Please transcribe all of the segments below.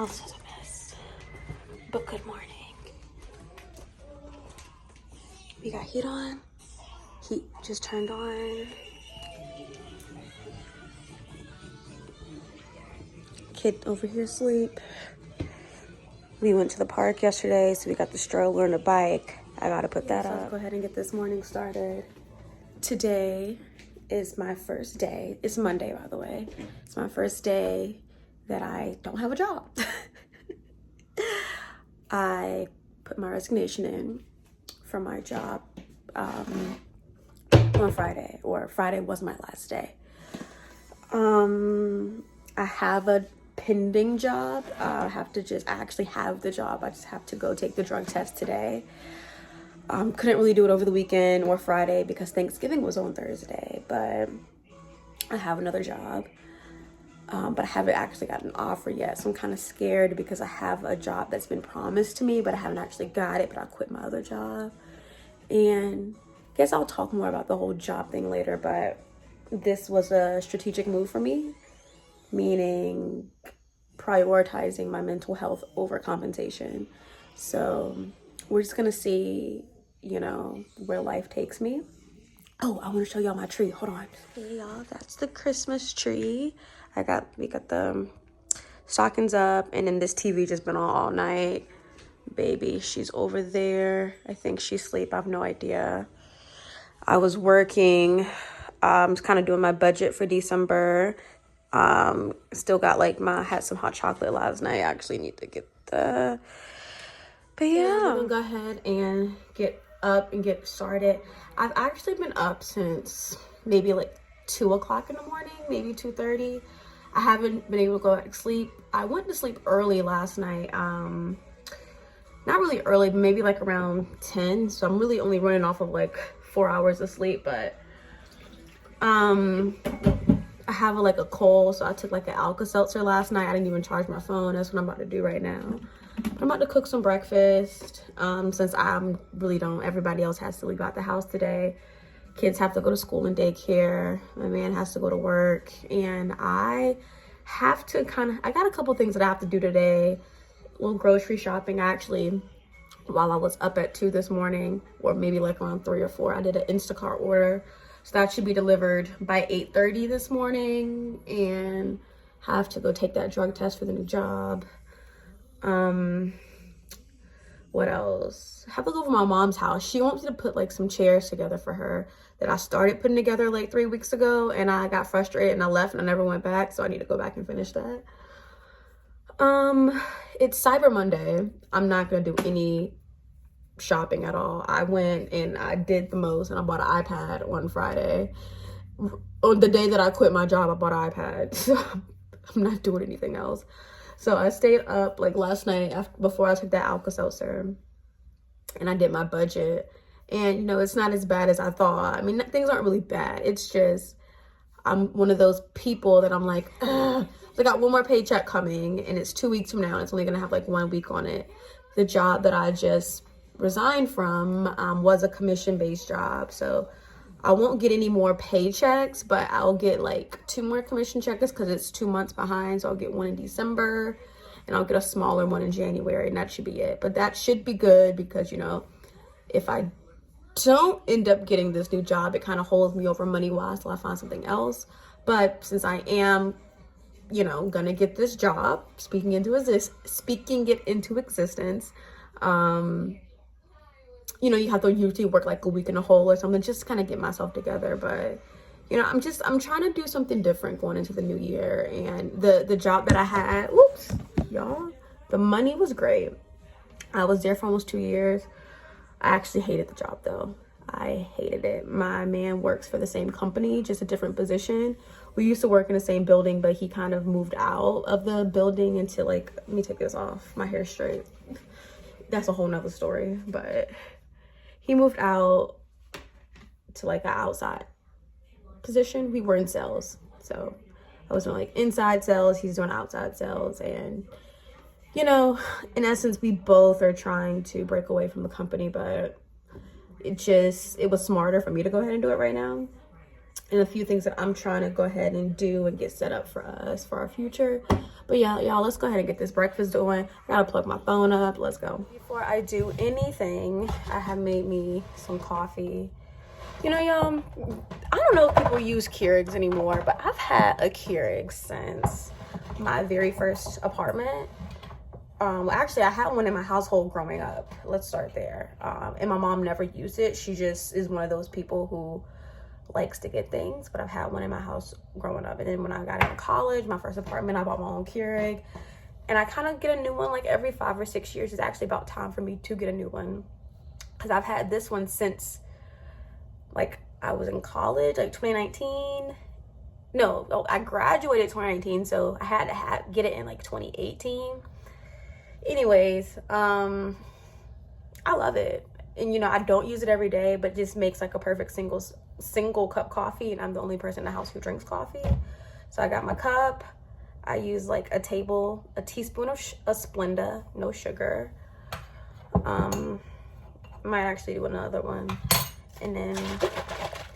house is a mess. But good morning. We got heat on. Heat just turned on. Kid over here asleep. We went to the park yesterday, so we got the stroller and the bike. I gotta put that up. Let's go ahead and get this morning started. Today is my first day. It's Monday, by the way. It's my first day that I don't have a job. I put my resignation in for my job on Friday, or Friday was my last day. I have a pending job. I actually have the job. I just have to go take the drug test today. Couldn't really do it over the weekend or Friday because Thanksgiving was on Thursday, but I have another job. But I haven't actually got an offer yet, so I'm kind of scared because I have a job that's been promised to me, but I haven't actually got it, but I quit my other job. And I guess I'll talk more about the whole job thing later, but this was a strategic move for me, meaning prioritizing my mental health over compensation. So we're just gonna see, where life takes me. Oh, I want to show y'all my tree. Hold on. Hey y'all, that's the Christmas tree. We got the stockings up, and then this TV just been on all night. Baby, she's over there. I think she's asleep. I have no idea. I was working. I'm kind of doing my budget for December. Still got had some hot chocolate last night. I actually need to get but yeah. I'm gonna go ahead and get up and get started. I've actually been up since maybe 2 o'clock in the morning, maybe 2:30. I haven't been able to go back to sleep. I went to sleep early last night. Not really early, but maybe around 10. So I'm really only running off of 4 hours of sleep, but I have a cold, so I took an Alka-Seltzer last night. I didn't even charge my phone. That's what I'm about to do right now. I'm about to cook some breakfast, since everybody else has to leave out the house today. Kids have to go to school and daycare. My man has to go to work, and I have to I got a couple things that I have to do today. A little grocery shopping. While I was up at 2 this morning, or maybe around 3 or 4, I did an Instacart order. So that should be delivered by 8:30 this morning, and have to go take that drug test for the new job. What else? I have to go over to my mom's house. She wants me to put some chairs together for her that I started putting together 3 weeks ago, and I got frustrated and I left and I never went back, so I need to go back and finish that. It's Cyber Monday. I'm not gonna do any shopping at all. I went and I did the most, and I bought an iPad on Friday. On the day that I quit my job, I bought an iPad. So I'm not doing anything else. So I stayed up last night before I took that Alka-Seltzer, and I did my budget. And it's not as bad as I thought. I mean, things aren't really bad. It's just I'm one of those people that I'm ugh. I got one more paycheck coming, and it's 2 weeks from now. And it's only gonna have 1 week on it. The job that I just resigned from was a commission-based job, so I won't get any more paychecks, but I'll get 2 more commission checks because it's 2 months behind. So I'll get one in December, and I'll get a smaller one in January, and that should be it. But that should be good because if I don't end up getting this new job, it kind of holds me over money-wise till I find something else. But since I am gonna get this job, speaking it into existence, you have to usually work a week in a hole or something, just to kind of get myself together. But I'm trying to do something different going into the new year. And the job that I had, y'all, the money was great. I was there for almost 2 years. I actually hated the job though. I hated it. My man works for the same company, just a different position. We used to work in the same building, but he kind of moved out of the building into let me take this off. My hair's straight. That's a whole nother story. But he moved out to an outside position. We were in sales. So I was doing inside sales. He's doing outside sales. And, in essence, we both are trying to break away from the company, but it was smarter for me to go ahead and do it right now. and a few things that I'm trying to go ahead and do and get set up for us for our future. But yeah, y'all, let's go ahead and get this breakfast going. I gotta plug my phone up. Let's go. Before I do anything, I have made me some coffee. You know, y'all, I don't know if people use Keurigs anymore, but I've had a Keurig since my very first apartment. Actually, I had one in my household growing up. Let's start there. And my mom never used it. She just is one of those people who likes to get things, but I've had one in my house growing up. And then when I got into college, my first apartment, I bought my own Keurig. And I kind of get a new one like every 5 or 6 years. It's actually about time for me to get a new one, because I've had this one since like I was in college, like 2019. No, I graduated 2019, so I had to get it in like 2018. Anyways, I love it. And you know, I don't use it every day, but just makes like a perfect single cup coffee, and I'm the only person in the house who drinks coffee. So I got my cup. I use like a teaspoon of Splenda, no sugar. Might actually do another one. And then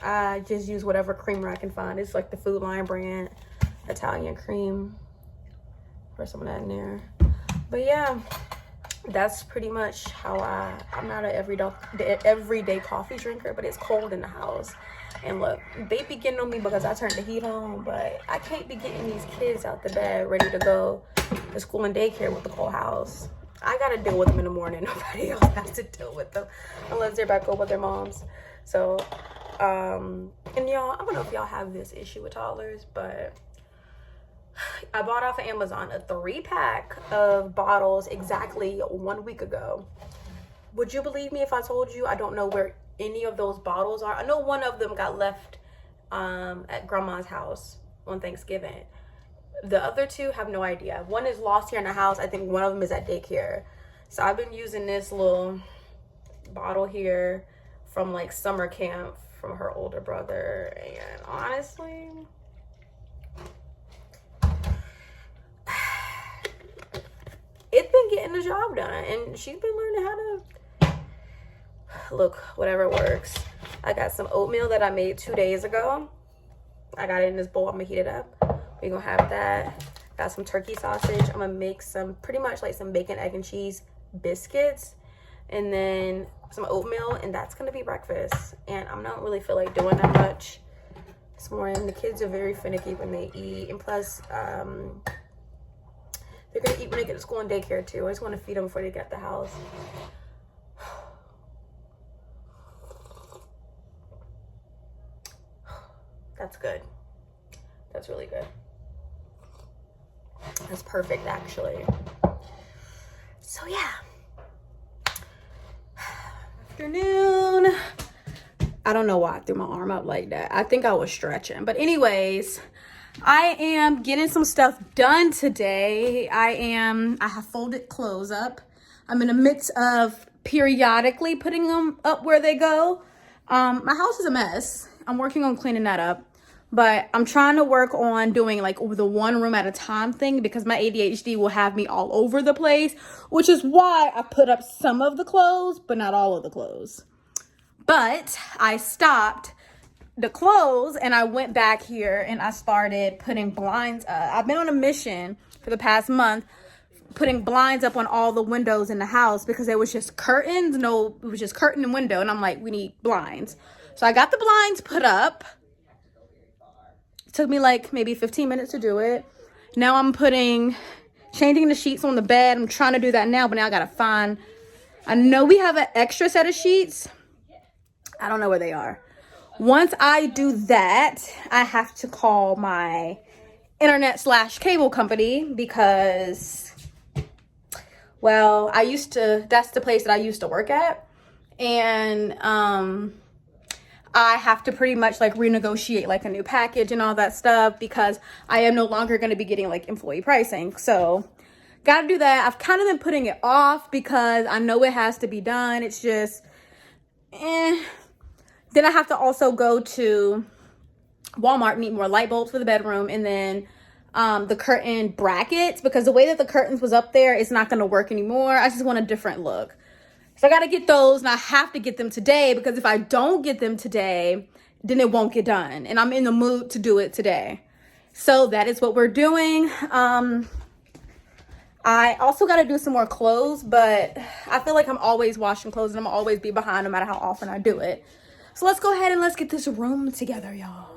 I just use whatever creamer I can find. It's like the Food Lion brand Italian cream. Pour some of that in there. But yeah, that's pretty much how I'm not an everyday coffee drinker, but it's cold in the house. And look, they be getting on me because I turned the heat on, but I can't be getting these kids out the bed ready to go to school and daycare with the cold house. I gotta deal with them in the morning. Nobody else has to deal with them unless they're back home with their moms. So, and y'all, I don't know if y'all have this issue with toddlers, but I bought off of Amazon a 3-pack of bottles exactly 1 week ago. Would you believe me if I told you I don't know where any of those bottles are? I know one of them got left at grandma's house on Thanksgiving. The other 2 have no idea. One is lost here in the house. I think one of them is at daycare. So I've been using this little bottle here from like summer camp from her older brother, and honestly, it's been getting the job done, and she's been learning how to look, whatever works. I got some oatmeal that I made 2 days ago. I got it in this bowl. I'm gonna heat it up. We're gonna have that. Got some turkey sausage. I'm gonna make some pretty much like some bacon, egg, and cheese biscuits, and then some oatmeal, and that's gonna be breakfast. And I'm not really feel like doing that much this morning. The kids are very finicky when they eat, and plus they're gonna eat when they get to school and daycare too. I just want to feed them before they get out the house. That's good. That's really good. That's perfect, actually. So yeah. Afternoon. I don't know why I threw my arm up like that. I think I was stretching. But anyways, I am getting some stuff done today. I have folded clothes up. I'm in the midst of periodically putting them up where they go. My house is a mess. I'm working on cleaning that up. But I'm trying to work on doing like the one room at a time thing, because my ADHD will have me all over the place, which is why I put up some of the clothes, but not all of the clothes. But I stopped the clothes and I went back here and I started putting blinds up. I've been on a mission for the past month, putting blinds up on all the windows in the house, because there was just curtains. It was just curtain and window. And I'm like, we need blinds. So I got the blinds put up. Took me like maybe 15 minutes to do it. Now I'm changing the sheets on the bed. I'm trying to do that now, but now I know we have an extra set of sheets. I don't know where they are. Once I do that, I have to call my internet/cable company, because, well, that's the place that I used to work at. And, I have to pretty much like renegotiate like a new package and all that stuff, because I am no longer going to be getting like employee pricing. So got to do that. I've kind of been putting it off because I know it has to be done. It's just, Then I have to also go to Walmart, need more light bulbs for the bedroom, and then the curtain brackets, because the way that the curtains was up there, it's not going to work anymore. I just want a different look. So I got to get those, and I have to get them today, because if I don't get them today, then it won't get done. And I'm in the mood to do it today. So that is what we're doing. I also got to do some more clothes, but I feel like I'm always washing clothes and I'm always be behind no matter how often I do it. So let's go ahead and let's get this room together, y'all.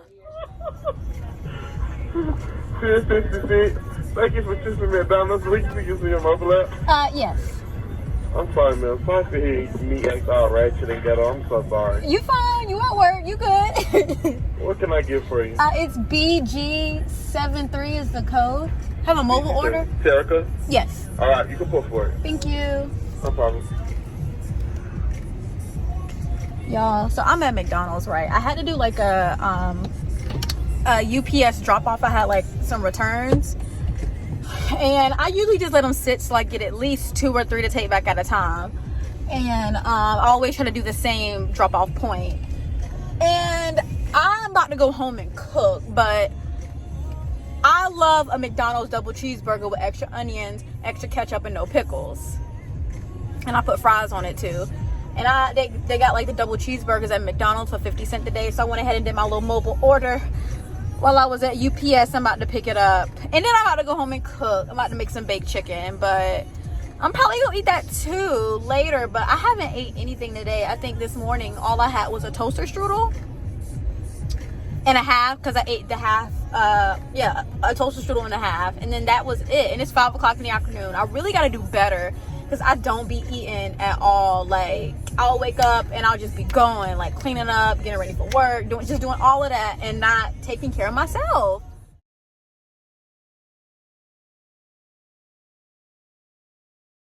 Thank you for choosing McDonald's. We can use your mobile app. Yes. I'm sorry, man. Sorry to hear me act all ratchet and ghetto. I'm so sorry. You fine. You at work. You good. What can I get for you? It's BG73 is the code. Have a mobile order? Terica? Yes. All right, you can pull for it. Thank you. No problem. Y'all, so I'm at McDonald's, right? I had to do like a UPS drop off. I had like some returns. And I usually just let them sit so I get at least 2 or 3 to take back at a time. And I always try to do the same drop off point. And I'm about to go home and cook, but I love a McDonald's double cheeseburger with extra onions, extra ketchup, and no pickles. And I put fries on it too. And they got like the double cheeseburgers at McDonald's for 50 cents today. So I went ahead and did my little mobile order while I was at UPS. I'm about to pick it up. And then I'm about to go home and cook. I'm about to make some baked chicken. But I'm probably going to eat that too later. But I haven't ate anything today. I think this morning all I had was a toaster strudel and a half, because I ate the half. A toaster strudel and a half. And then that was it. And it's 5 o'clock in the afternoon. I really got to do better, because I don't be eating at all. Like, I'll wake up and I'll just be going, like cleaning up, getting ready for work, doing all of that and not taking care of myself.